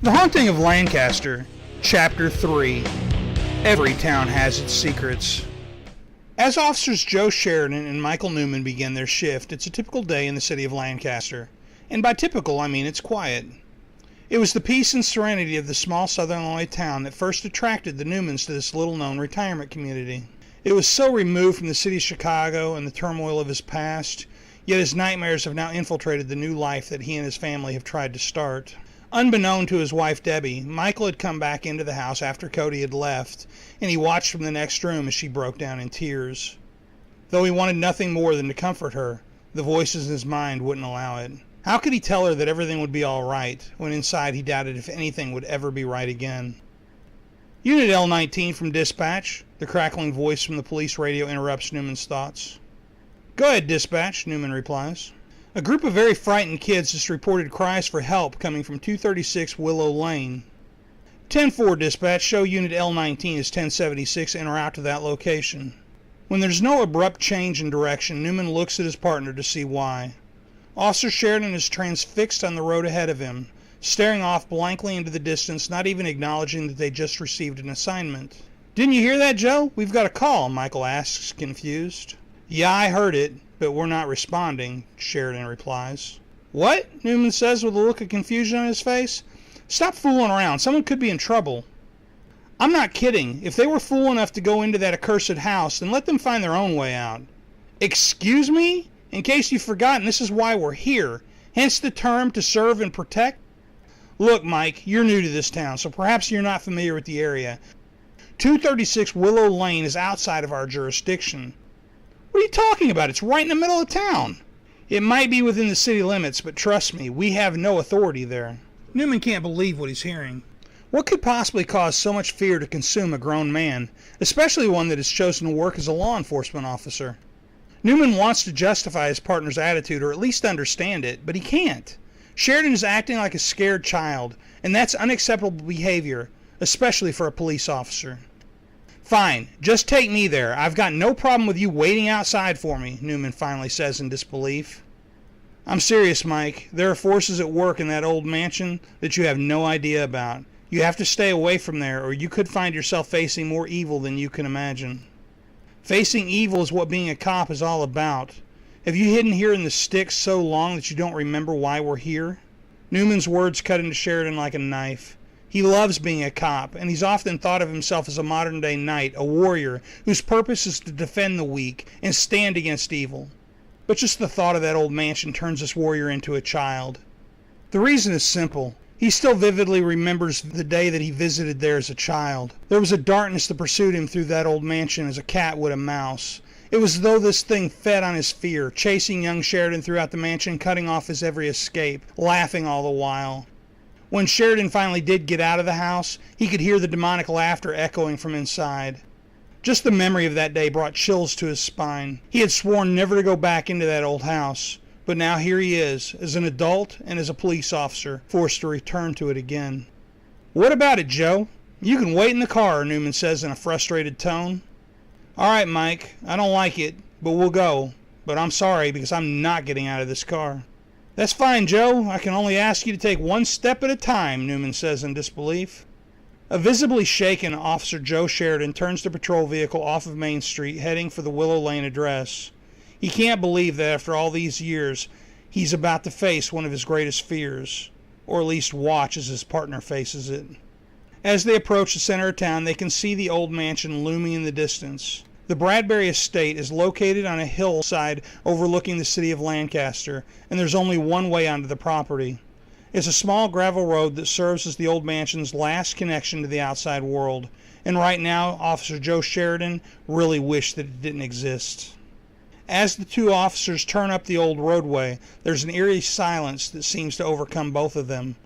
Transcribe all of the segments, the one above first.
The Haunting of Lancaster, Chapter 3. Every town has its secrets. As Officers Joe Sheridan and Michael Newman begin their shift, it's a typical day in the city of Lancaster. And by typical, I mean it's quiet. It was the peace and serenity of the small southern Illinois town that first attracted the Newmans to this little-known retirement community. It was so removed from the city of Chicago and the turmoil of his past, yet his nightmares have now infiltrated the new life that he and his family have tried to start. Unbeknown to his wife Debbie, Michael had come back into the house after Cody had left, and he watched from the next room as she broke down in tears. Though he wanted nothing more than to comfort her, the voices in his mind wouldn't allow it. How could he tell her that everything would be all right, when inside he doubted if anything would ever be right again? Unit L-19 from dispatch. The crackling voice from the police radio interrupts Newman's thoughts. Go ahead, dispatch, Newman replies. A group of very frightened kids just reported cries for help coming from 236 Willow Lane. 10-4 dispatch, show unit L-19 is 1076 en route to that location. When there's no abrupt change in direction, Newman looks at his partner to see why. Officer Sheridan is transfixed on the road ahead of him, staring off blankly into the distance, not even acknowledging that they just received an assignment. Didn't you hear that, Joe? We've got a call, Michael asks, confused. Yeah, I heard it, but we're not responding, Sheridan replies. What? Newman says with a look of confusion on his face. Stop fooling around. Someone could be in trouble. I'm not kidding. If they were fool enough to go into that accursed house, then let them find their own way out. Excuse me? In case you've forgotten, this is why we're here. Hence the term to serve and protect. Look, Mike, you're new to this town, so perhaps you're not familiar with the area. 236 Willow Lane is outside of our jurisdiction. What are you talking about? It's right in the middle of town. It might be within the city limits, but trust me, we have no authority there. Newman can't believe what he's hearing. What could possibly cause so much fear to consume a grown man, especially one that has chosen to work as a law enforcement officer? Newman wants to justify his partner's attitude, or at least understand it, but he can't. Sheridan is acting like a scared child, and that's unacceptable behavior, especially for a police officer. Fine, just take me there. I've got no problem with you waiting outside for me, Newman finally says in disbelief. I'm serious, Mike. There are forces at work in that old mansion that you have no idea about. You have to stay away from there, or you could find yourself facing more evil than you can imagine. Facing evil is what being a cop is all about. Have you hidden here in the sticks so long that you don't remember why we're here? Newman's words cut into Sheridan like a knife. He loves being a cop, and he's often thought of himself as a modern-day knight, a warrior, whose purpose is to defend the weak and stand against evil. But just the thought of that old mansion turns this warrior into a child. The reason is simple. He still vividly remembers the day that he visited there as a child. There was a darkness that pursued him through that old mansion as a cat would a mouse. It was as though this thing fed on his fear, chasing young Sheridan throughout the mansion, cutting off his every escape, laughing all the while. When Sheridan finally did get out of the house, he could hear the demonic laughter echoing from inside. Just the memory of that day brought chills to his spine. He had sworn never to go back into that old house, but now here he is, as an adult and as a police officer, forced to return to it again. What about it, Joe? You can wait in the car, Newman says in a frustrated tone. All right, Mike, I don't like it, but we'll go. But I'm sorry, because I'm not getting out of this car. That's fine, Joe. I can only ask you to take one step at a time, Newman says in disbelief. A visibly shaken Officer Joe Sheridan turns the patrol vehicle off of Main Street, heading for the Willow Lane address. He can't believe that after all these years, he's about to face one of his greatest fears, or at least watch as his partner faces it. As they approach the center of town, they can see the old mansion looming in the distance. The Bradbury estate is located on a hillside overlooking the city of Lancaster, and there's only one way onto the property. It's a small gravel road that serves as the old mansion's last connection to the outside world, and right now Officer Joe Sheridan really wished that it didn't exist. As the two officers turn up the old roadway, there's an eerie silence that seems to overcome both of them.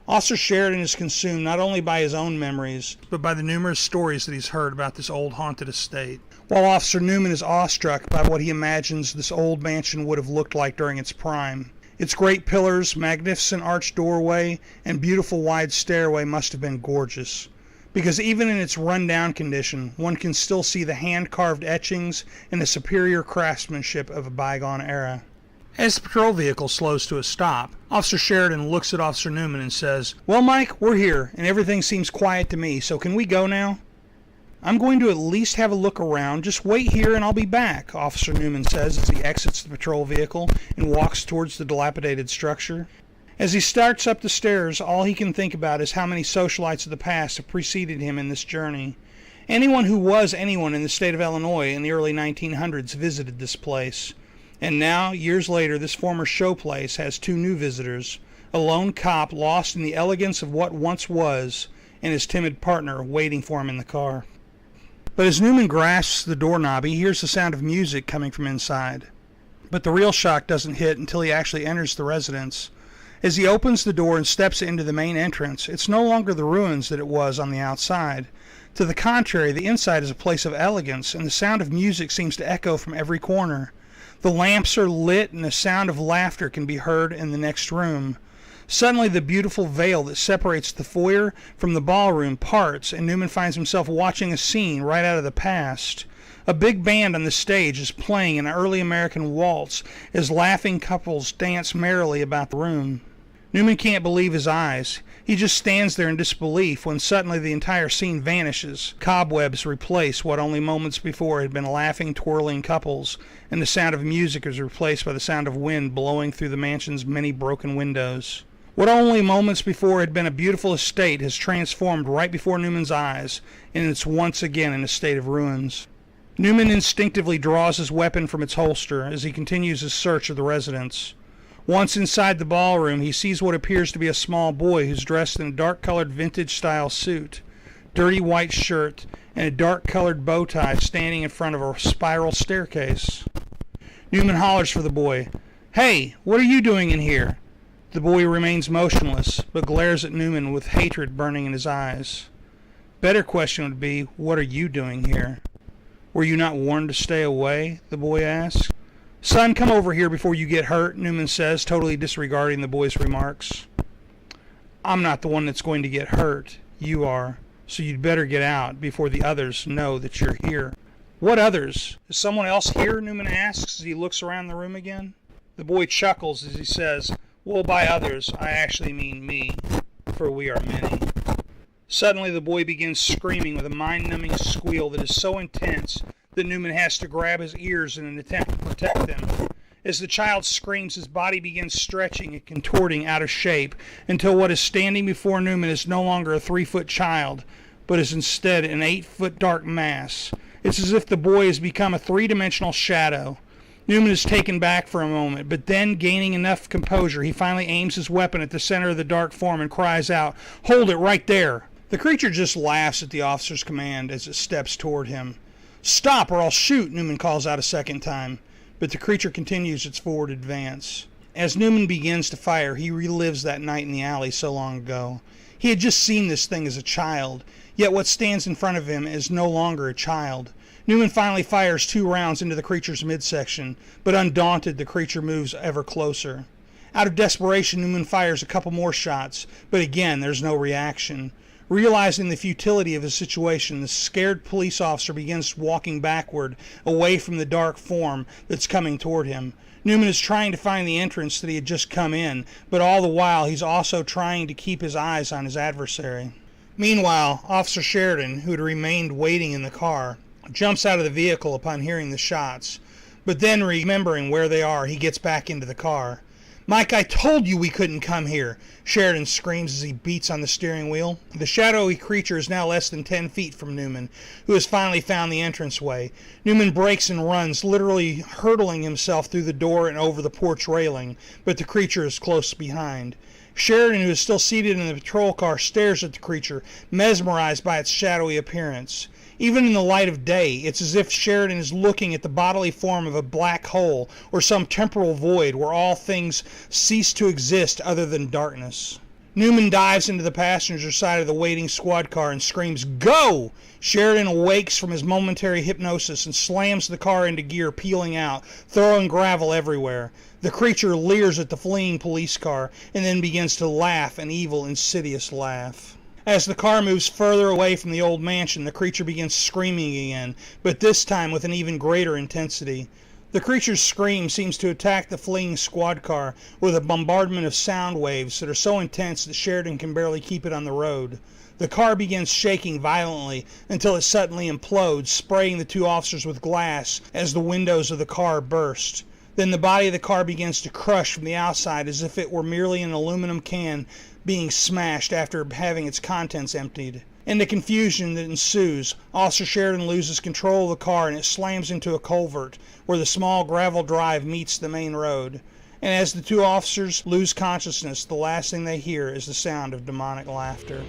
Officer Sheridan is consumed not only by his own memories, but by the numerous stories that he's heard about this old haunted estate, while Officer Newman is awestruck by what he imagines this old mansion would have looked like during its prime. Its great pillars, magnificent arched doorway, and beautiful wide stairway must have been gorgeous, because even in its run-down condition, one can still see the hand-carved etchings and the superior craftsmanship of a bygone era. As the patrol vehicle slows to a stop, Officer Sheridan looks at Officer Newman and says, "Well, Mike, we're here, and everything seems quiet to me, so can we go now?" "I'm going to at least have a look around. Just wait here and I'll be back," Officer Newman says as he exits the patrol vehicle and walks towards the dilapidated structure. As he starts up the stairs, all he can think about is how many socialites of the past have preceded him in this journey. Anyone who was anyone in the state of Illinois in the early 1900s visited this place. And now, years later, this former showplace has two new visitors, a lone cop lost in the elegance of what once was, and his timid partner waiting for him in the car. But as Newman grasps the doorknob, he hears the sound of music coming from inside. But the real shock doesn't hit until he actually enters the residence. As he opens the door and steps into the main entrance, it's no longer the ruins that it was on the outside. To the contrary, the inside is a place of elegance, and the sound of music seems to echo from every corner. The lamps are lit, and the sound of laughter can be heard in the next room. Suddenly, the beautiful veil that separates the foyer from the ballroom parts, and Newman finds himself watching a scene right out of the past. A big band on the stage is playing an early American waltz as laughing couples dance merrily about the room. Newman can't believe his eyes. He just stands there in disbelief when suddenly the entire scene vanishes. Cobwebs replace what only moments before had been laughing, twirling couples, and the sound of music is replaced by the sound of wind blowing through the mansion's many broken windows. What only moments before had been a beautiful estate has transformed right before Newman's eyes, and it's once again in a state of ruins. Newman instinctively draws his weapon from its holster as he continues his search of the residence. Once inside the ballroom, he sees what appears to be a small boy who's dressed in a dark-colored vintage-style suit, dirty white shirt, and a dark-colored bow tie standing in front of a spiral staircase. Newman hollers for the boy. "Hey, what are you doing in here?" The boy remains motionless, but glares at Newman with hatred burning in his eyes. Better question would be, what are you doing here? "Were you not warned to stay away?" the boy asks. "Son, come over here before you get hurt," Newman says, totally disregarding the boy's remarks. "I'm not the one that's going to get hurt. You are. So you'd better get out before the others know that you're here." "What others? Is someone else here?" Newman asks as he looks around the room again. The boy chuckles as he says, "Well, by others, I actually mean me, for we are many." Suddenly the boy begins screaming with a mind-numbing squeal that is so intense that Newman has to grab his ears in an attempt to protect them. As the child screams, his body begins stretching and contorting out of shape until what is standing before Newman is no longer a 3-foot child, but is instead an 8-foot dark mass. It's as if the boy has become a 3-dimensional shadow. Newman is taken back for a moment, but then, gaining enough composure, he finally aims his weapon at the center of the dark form and cries out, "Hold it right there!" The creature just laughs at the officer's command as it steps toward him. "Stop or I'll shoot," Newman calls out a second time, but the creature continues its forward advance. As Newman begins to fire, he relives that night in the alley so long ago. He had just seen this thing as a child, yet what stands in front of him is no longer a child. Newman finally fires 2 rounds into the creature's midsection, but undaunted, the creature moves ever closer. Out of desperation, Newman fires a couple more shots, but again there's no reaction. Realizing the futility of his situation, the scared police officer begins walking backward, away from the dark form that's coming toward him. Newman is trying to find the entrance that he had just come in, but all the while he's also trying to keep his eyes on his adversary. Meanwhile, Officer Sheridan, who had remained waiting in the car, jumps out of the vehicle upon hearing the shots, but then remembering where they are, he gets back into the car. "Mike, I told you we couldn't come here," Sheridan screams as he beats on the steering wheel. The shadowy creature is now less than 10 feet from Newman, who has finally found the entranceway. Newman breaks and runs, literally hurtling himself through the door and over the porch railing, but the creature is close behind. Sheridan, who is still seated in the patrol car, stares at the creature, mesmerized by its shadowy appearance. Even in the light of day, it's as if Sheridan is looking at the bodily form of a black hole or some temporal void where all things cease to exist other than darkness. Newman dives into the passenger side of the waiting squad car and screams, "Go!" Sheridan awakes from his momentary hypnosis and slams the car into gear, peeling out, throwing gravel everywhere. The creature leers at the fleeing police car and then begins to laugh an evil, insidious laugh. As the car moves further away from the old mansion, the creature begins screaming again, but this time with an even greater intensity. The creature's scream seems to attack the fleeing squad car with a bombardment of sound waves that are so intense that Sheridan can barely keep it on the road. The car begins shaking violently until it suddenly implodes, spraying the two officers with glass as the windows of the car burst. Then the body of the car begins to crush from the outside as if it were merely an aluminum can being smashed after having its contents emptied. In the confusion that ensues, Officer Sheridan loses control of the car and it slams into a culvert where the small gravel drive meets the main road. And as the two officers lose consciousness, the last thing they hear is the sound of demonic laughter.